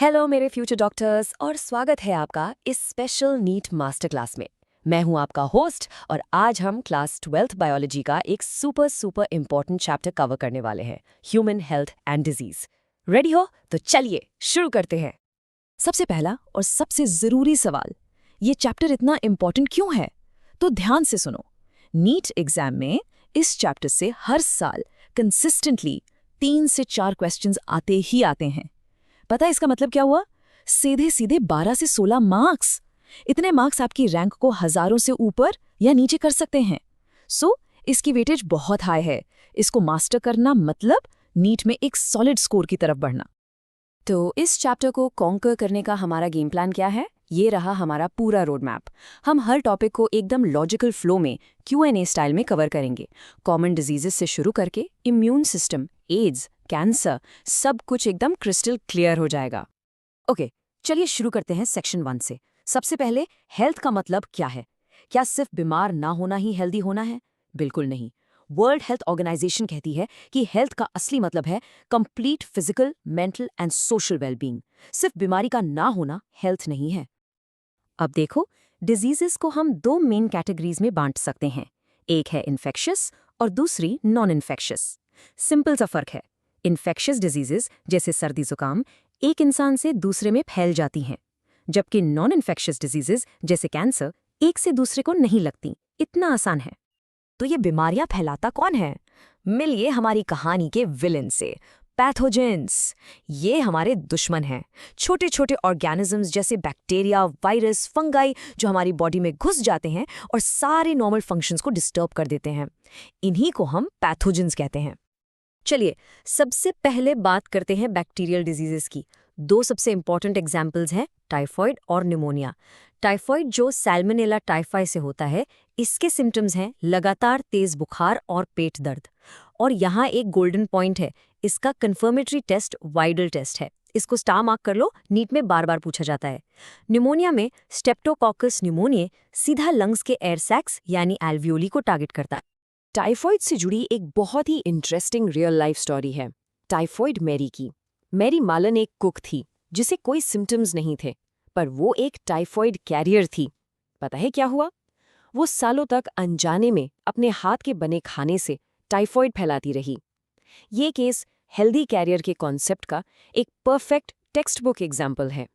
Hello मेरे future doctors और स्वागत है आपका इस स्पेशल नीट मास्टर क्लास में। मैं हूं आपका होस्ट और आज हम क्लास 12th बायोलॉजी का एक सुपर इम्पोर्टेंट चैप्टर कवर करने वाले हैं, human health and disease. Ready हो तो चलिए शुरू करते हैं। सबसे पहला और सबसे जरूरी सवाल, ये चैप्टर इतना इम्पोर्टेंट क्यों है? तो ध्यान से सुनो। नीट एग्जाम में इस चैप्टर से हर साल कंसिस्टेंटली 3 से 4 क्वेश्चंस आते ही आते हैं। पता है इसका मतलब क्या हुआ? सीधे सीधे 12 से 16 मार्क्स। इतने मार्क्स आपकी रैंक को हजारों से ऊपर या नीचे कर सकते हैं। इसकी वेटेज बहुत हाई है। इसको मास्टर करना मतलब नीट में एक सॉलिड स्कोर की तरफ बढ़ना। तो इस चैप्टर को कॉन्कर करने का हमारा गेम प्लान क्या है? ये रहा हमारा पूरा रोड मैप। हम हर टॉपिक को एकदम लॉजिकल फ्लो में Q&A स्टाइल में कवर करेंगे। कॉमन डिजीजेस से शुरू करके इम्यून सिस्टम, एड्स, कैंसर, सब कुछ एकदम क्रिस्टल क्लियर हो जाएगा। ओके, चलिए शुरू करते हैं सेक्शन 1 से। सबसे पहले, हेल्थ का मतलब क्या है? क्या सिर्फ बीमार ना होना ही हेल्दी होना है? बिल्कुल नहीं। वर्ल्ड हेल्थ ऑर्गेनाइजेशन कहती है कि हेल्थ का असली मतलब है complete physical, mental and social wellbeing. सिर्फ बीमारी का ना होना हेल्थ नहीं है। अब देखो, डिजीजेस को हम 2 मेन कैटेगरीज में बांट सकते हैं। एक है इन्फेक्शियस और दूसरी नॉन इन्फेक्शियस। सिंपल सा फर्क है। इन्फेक्शियस डिजीजेस जैसे सर्दी जुकाम एक इंसान से दूसरे में फैल जाती हैं, जबकि नॉन इन्फेक्शियस डिजीजेस जैसे कैंसर एक से दूसरे को नहीं लगती। इतना आसान है। तो ये बीमारियां फैलाता कौन है? मिलिए हमारी कहानी के विलेन से, पैथोजेंस। ये हमारे दुश्मन हैं। छोटे छोटे ऑर्गेनिजम्स जैसे बैक्टीरिया, वायरस, फंगाई जो हमारी बॉडी में घुस जाते हैं और सारे नॉर्मल फंक्शंस को डिस्टर्ब कर देते हैं। इन्हीं को हम पैथोजेंस कहते हैं। चलिए सबसे पहले बात करते हैं बैक्टीरियल डिजीजेस की। 2 सबसे इंपॉर्टेंट एग्जाम्पल्स हैं, टाइफॉइड और निमोनिया। टाइफॉइड जो सैल्मोनेला टाइफाई से होता है, इसके सिम्टम्स हैं लगातार तेज बुखार और पेट दर्द। और यहाँ एक गोल्डन पॉइंट है, इसका कंफर्मेटरी टेस्ट वाइडल टेस्ट है। इसको स्टार मार्क कर लो, नीट में बार बार पूछा जाता है। निमोनिया में स्टेप्टोकॉकस न्यूमोनिया सीधा लंग्स के एयर सैक्स यानी एल्वियोली को टारगेट करता है। टाइफॉइड से जुड़ी एक बहुत ही इंटरेस्टिंग रियल लाइफ स्टोरी है, टाइफॉइड मैरी की। मैरी मालन एक कुक थी जिसे कोई सिम्टम्स नहीं थे, पर वो एक टाइफॉइड कैरियर थी। पता है क्या हुआ? वो सालों तक अनजाने में अपने हाथ के बने खाने से टाइफॉइड फैलाती रही। ये केस हेल्दी कैरियर के कॉन्सेप्ट का एक परफेक्ट टेक्स्ट बुक एग्जाम्पल है।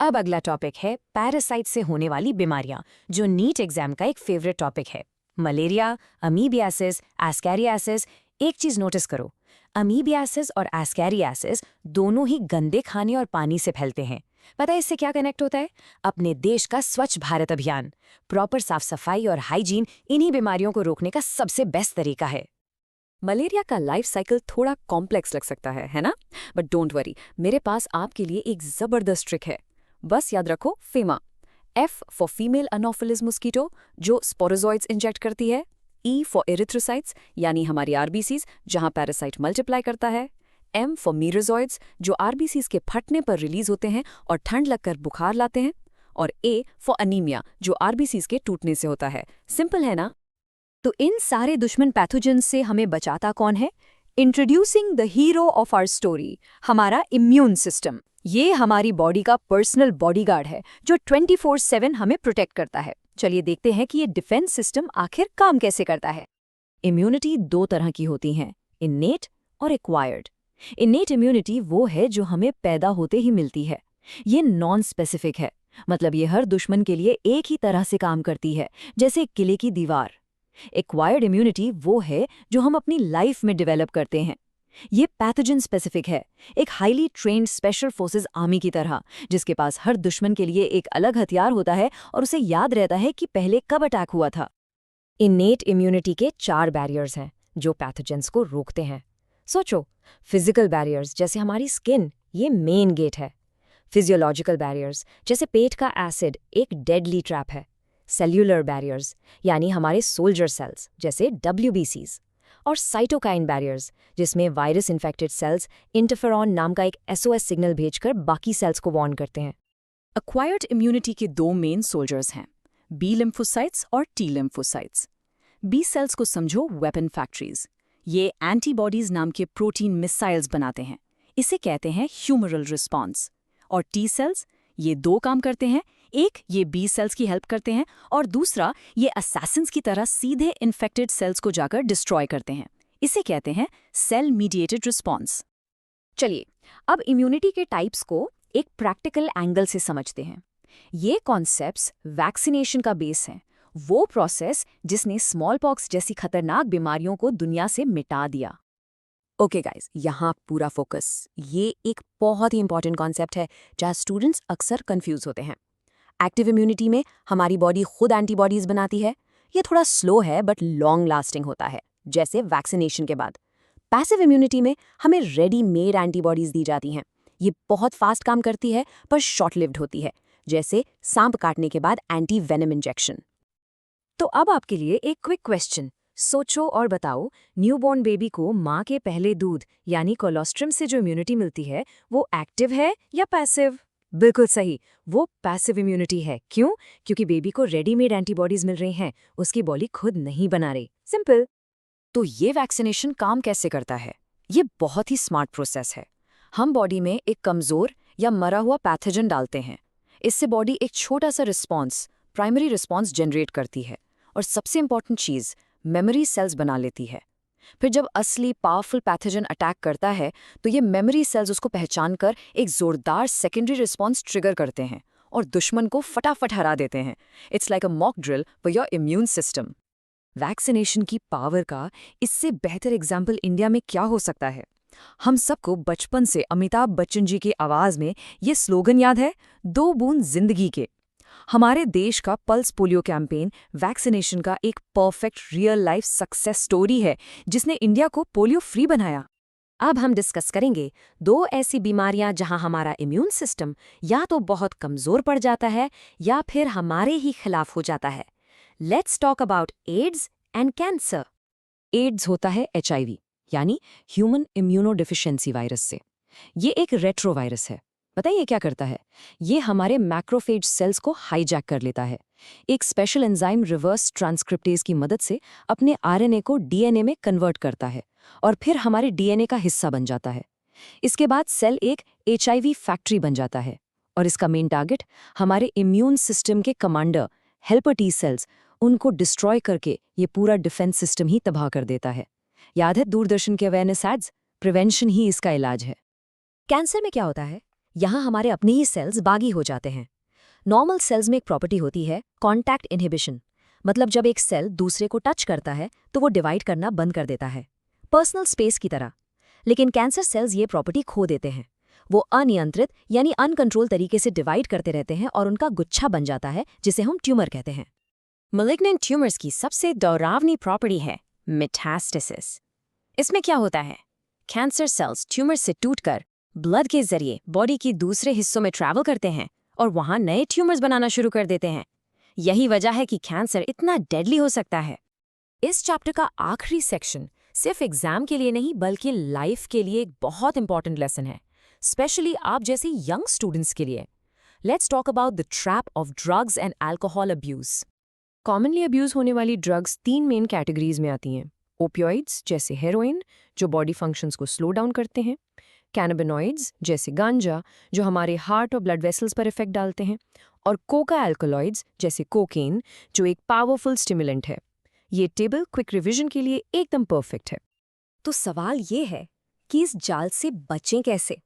अब अगला टॉपिक है पैरासाइट से होने वाली बीमारियां, जो नीट एग्जाम का एक फेवरेट टॉपिक है। Malaria, amoebiasis, ascariasis. एक चीज नोटिस करो, अमीबियासिस और एस्कैरियासिस दोनों ही गंदे खाने और पानी से फैलते हैं। पता है इससे क्या कनेक्ट होता है? अपने देश का स्वच्छ भारत अभियान। प्रॉपर साफ सफाई और हाइजीन इन्हीं बीमारियों को रोकने का सबसे बेस्ट तरीका है। मलेरिया का लाइफ साइकिल थोड़ा कॉम्प्लेक्स लग सकता है ना? बट डोंट वरी, मेरे पास आपके लिए एक जबरदस्त ट्रिक है। बस याद रखो FEMA. F for female anopheles mosquito जो स्पोरोजॉइड्स इंजेक्ट करती है। E फॉर एरिथ्रोसाइट्स यानी हमारी आरबीसीज जहां पैरासाइट मल्टीप्लाई करता है। M फॉर मीरोजॉइड्स जो आरबीसीज के फटने पर रिलीज होते हैं और ठंड लगकर बुखार लाते हैं। और A फॉर अनीमिया जो आरबीसीज के टूटने से होता है। सिंपल है ना? तो इन सारे दुश्मन पैथोजेंस से हमें बचाता कौन है? Introducing the hero of our story, हमारा इम्यून सिस्टम। ये हमारी बॉडी का पर्सनल बॉडीगार्ड है जो 24/7 हमें प्रोटेक्ट करता है। चलिए देखते हैं कि ये डिफेंस सिस्टम आखिर काम कैसे करता है। इम्यूनिटी 2 तरह की होती हैं, इन्नेट और एक्वायर्ड। इन्नेट इम्यूनिटी वो है जो हमें पैदा होते ही मिलती है। ये नॉन स्पेसिफिक है, मतलब ये हर दुश्मन के लिए एक ही तरह से काम करती है, जैसे किले की दीवार। एक्वायर्ड इम्यूनिटी वो है जो हम अपनी लाइफ में डेवलप करते हैं। ये पैथोजन स्पेसिफिक है, एक highly trained special forces army की तरह, जिसके पास हर दुश्मन के लिए एक अलग हथियार होता है और उसे याद रहता है कि पहले कब अटैक हुआ था। इन्नेट इम्यूनिटी के 4 बैरियर्स हैं जो पैथोजेंस को रोकते हैं। सोचो, फिजिकल बैरियर्स जैसे हमारी स्किन, ये मेन गेट है। फिजियोलॉजिकल बैरियर्स जैसे पेट का एसिड एक डेडली ट्रैप है। सेल्यूलर बैरियर्स यानी हमारे सोल्जर सेल्स जैसे WBCs। और साइटोकाइन बैरियर्स जिसमें वायरस इन्फेक्टेड सेल्स इंटरफेरॉन नाम का एक SOS सिग्नल भेजकर बाकी सेल्स को वार्न करते हैं। एक्वायर्ड इम्यूनिटी के 2 मेन सोल्जर्स हैं, बी लिम्फोसाइट्स और टी लिम्फोसाइट्स। बी सेल्स को समझो वेपन फैक्ट्रीज। ये एंटीबॉडीज नाम के प्रोटीन मिसाइल्स बनाते हैं। इसे कहते हैं ह्यूमरल रिस्पॉन्स। और टी सेल्स, ये दो काम करते हैं। एक, ये बी सेल्स की हेल्प करते हैं और दूसरा, ये असैसिन्स की तरह सीधे इन्फेक्टेड सेल्स को जाकर डिस्ट्रॉय करते हैं। इसे कहते हैं सेल मीडिएटेड रिस्पॉन्स। चलिए, अब इम्यूनिटी के टाइप्स को एक प्रैक्टिकल एंगल से समझते हैं। ये कॉन्सेप्ट्स वैक्सीनेशन का बेस हैं, वो प्रोसेस जिसने स्मॉल पॉक्स जैसी खतरनाक बीमारियों को दुनिया से मिटा दिया। ओके गाइस, यहाँ पूरा फोकस। ये एक बहुत ही इंपॉर्टेंट कॉन्सेप्ट है जहाँ स्टूडेंट्स अक्सर कंफ्यूज होते हैं। एक्टिव इम्यूनिटी में हमारी बॉडी खुद एंटीबॉडीज बनाती है। ये थोड़ा स्लो है बट लॉन्ग लास्टिंग होता है, जैसे वैक्सीनेशन के बाद। पैसिव इम्यूनिटी में हमें रेडीमेड एंटीबॉडीज दी जाती हैं। ये बहुत फास्ट काम करती है पर शॉर्ट लिव्ड होती है, जैसे सांप काटने के बाद एंटी वेनम इंजेक्शन। तो अब आपके लिए एक क्विक क्वेश्चन, सोचो और बताओ, न्यूबॉर्न बेबी को माँ के पहले दूध यानी कोलोस्ट्रम से जो इम्यूनिटी मिलती है वो एक्टिव है या पैसिव? बिल्कुल सही, वो पैसिव इम्यूनिटी है। क्यों? क्योंकि बेबी को रेडीमेड एंटीबॉडीज मिल रही हैं, उसकी बॉडी खुद नहीं बना रही। सिंपल। तो ये वैक्सीनेशन काम कैसे करता है? ये बहुत ही स्मार्ट प्रोसेस है। हम बॉडी में एक कमज़ोर या मरा हुआ पैथोजन डालते हैं। इससे बॉडी एक छोटा सा रिस्पॉन्स, प्राइमरी रिस्पॉन्स जनरेट करती है और सबसे इंपॉर्टेंट चीज़, मेमोरी सेल्स बना लेती है। फिर जब असली पावरफुल पैथोजन अटैक करता है तो ये मेमोरी सेल्स उसको पहचान कर एक जोरदार सेकेंडरी रिस्पॉन्स ट्रिगर करते हैं और दुश्मन को फटाफट हरा देते हैं। It's like a mock drill for your immune system. Vaccination की पावर का इससे बेहतर एग्जाम्पल इंडिया में क्या हो सकता है? हम सबको बचपन से अमिताभ बच्चन जी की आवाज़ में ये स्लोगन याद है, 2 बूंद जिंदगी के। हमारे देश का पल्स पोलियो कैंपेन वैक्सीनेशन का एक perfect real life success story है जिसने इंडिया को पोलियो फ्री बनाया। अब हम डिस्कस करेंगे 2 ऐसी बीमारियां जहां हमारा इम्यून सिस्टम या तो बहुत कमज़ोर पड़ जाता है या फिर हमारे ही खिलाफ हो जाता है। Let's talk about AIDS and cancer. AIDS होता है HIV यानी ह्यूमन इम्यूनोडेफिशिएंसी वायरस से। ये एक रेट्रोवायरस है। बताइए क्या करता है? ये हमारे मैक्रोफेज सेल्स को हाईजैक कर लेता है। एक स्पेशल एंजाइम रिवर्स ट्रांसक्रिप्टेज की मदद से अपने RNA को DNA में कन्वर्ट करता है और फिर हमारे DNA का हिस्सा बन जाता है। इसके बाद सेल एक HIV फैक्ट्री बन जाता है और इसका मेन टारगेट हमारे इम्यून सिस्टम के कमांडर हेल्पर टी सेल्स, उनको डिस्ट्रॉय करके ये पूरा डिफेंस सिस्टम ही तबाह कर देता है। याद है दूरदर्शन के अवेयरनेस एड्स? प्रिवेंशन ही इसका इलाज है। कैंसर में क्या होता है? यहाँ हमारे अपने ही सेल्स बागी हो जाते हैं। नॉर्मल सेल्स में एक प्रॉपर्टी होती है कॉन्टैक्ट इनहिबिशन, मतलब जब एक सेल दूसरे को टच करता है तो वो डिवाइड करना बंद कर देता है, पर्सनल स्पेस की तरह। लेकिन कैंसर सेल्स ये प्रॉपर्टी खो देते हैं। वो अनियंत्रित यानी अनकंट्रोल तरीके से डिवाइड करते रहते हैं और उनका गुच्छा बन जाता है जिसे हम ट्यूमर कहते हैं। मैलिग्नेंट ट्यूमर्स की सबसे डरावनी प्रॉपर्टी है मेटास्टेसिस। इसमें क्या होता है? कैंसर सेल्स ट्यूमर से टूटकर ब्लड के जरिए बॉडी के दूसरे हिस्सों में ट्रैवल करते हैं और वहां नए ट्यूमर्स बनाना शुरू कर देते हैं। यही वजह है कि कैंसर इतना डेडली हो सकता है। इस चैप्टर का आखिरी सेक्शन सिर्फ एग्जाम के लिए नहीं बल्कि लाइफ के लिए एक बहुत इंपॉर्टेंट लेसन है, स्पेशली आप जैसे यंग स्टूडेंट्स के लिए। Let's talk about the trap of drugs and alcohol abuse. Commonly abuse होने वाली ड्रग्स 3 मेन कैटेगरीज में आती हैं। ओपियोइड्स जैसे हेरोइन, जो बॉडी फंक्शंस को स्लो डाउन करते हैं। कैनाबिनॉइड्स जैसे गांजा, जो हमारे हार्ट और ब्लड वेसल्स पर इफेक्ट डालते हैं। और कोका एल्कोलॉइड्स जैसे कोकेन, जो एक पावरफुल स्टिमुलेंट है। ये टेबल क्विक रिवीजन के लिए एकदम परफेक्ट है। तो सवाल ये है कि इस जाल से बचें कैसे?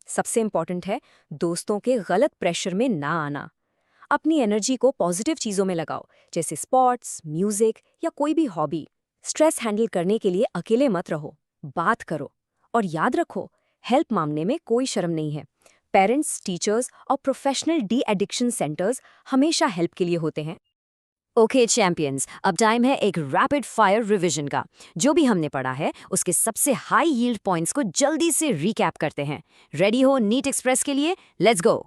सबसे इंपॉर्टेंट है दोस्तों के गलत प्रेशर में ना आना। अपनी एनर्जी को पॉजिटिव चीज़ों में लगाओ, जैसे स्पोर्ट्स, म्यूजिक या कोई भी हॉबी। स्ट्रेस हैंडल करने के लिए अकेले मत रहो, बात करो। और याद रखो, हेल्प मांगने में कोई शर्म नहीं है। पेरेंट्स, टीचर्स और प्रोफेशनल डी एडिक्शन सेंटर्स हमेशा हेल्प के लिए होते हैं। ओके चैंपियंस, अब टाइम है एक रैपिड फायर रिवीजन का। जो भी हमने पढ़ा है उसके सबसे हाई यील्ड पॉइंट्स को जल्दी से रिकैप करते हैं। रेडी हो नीट एक्सप्रेस के लिए? Let's go.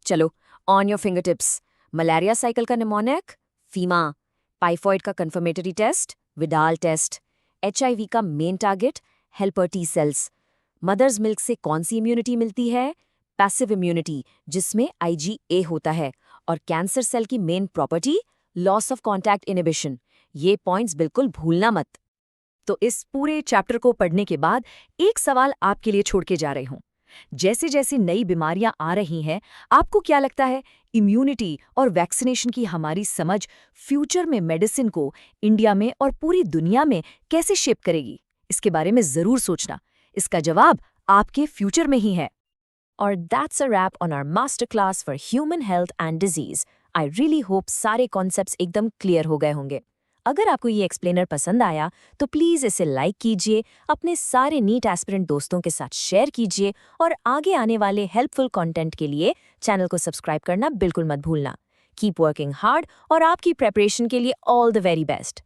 चलो, on your finger tips. Malaria cycle का निमोनिक फीमा, टाइफॉइड का confirmatory test Widal test, HIV का main target helper T cells, mother's milk से कौन सी इम्यूनिटी मिलती है? पैसिव इम्यूनिटी, जिसमें IgA होता है, और कैंसर सेल की main property loss of contact inhibition. ये पॉइंट्स बिल्कुल भूलना मत। तो इस पूरे चैप्टर को पढ़ने के बाद एक सवाल आपके लिए छोड़ के जा रही हूं। जैसे जैसे नई बीमारियां आ रही हैं, आपको क्या लगता है इम्यूनिटी और वैक्सीनेशन की हमारी समझ फ्यूचर में मेडिसिन को इंडिया में और पूरी दुनिया में कैसे शेप करेगी? इसके बारे में ज़रूर सोचना। इसका जवाब आपके फ्यूचर में ही है। और that's a wrap on our master class for human health and disease. I really hope सारे कॉन्सेप्ट्स एकदम क्लियर हो गए होंगे। अगर आपको ये एक्सप्लेनर पसंद आया तो प्लीज़ इसे लाइक कीजिए, अपने सारे नीट एस्पिरेंट दोस्तों के साथ शेयर कीजिए और आगे आने वाले हेल्पफुल कंटेंट के लिए चैनल को सब्सक्राइब करना बिल्कुल मत भूलना। कीप वर्किंग हार्ड और आपकी प्रेपरेशन के लिए ऑल द वेरी बेस्ट।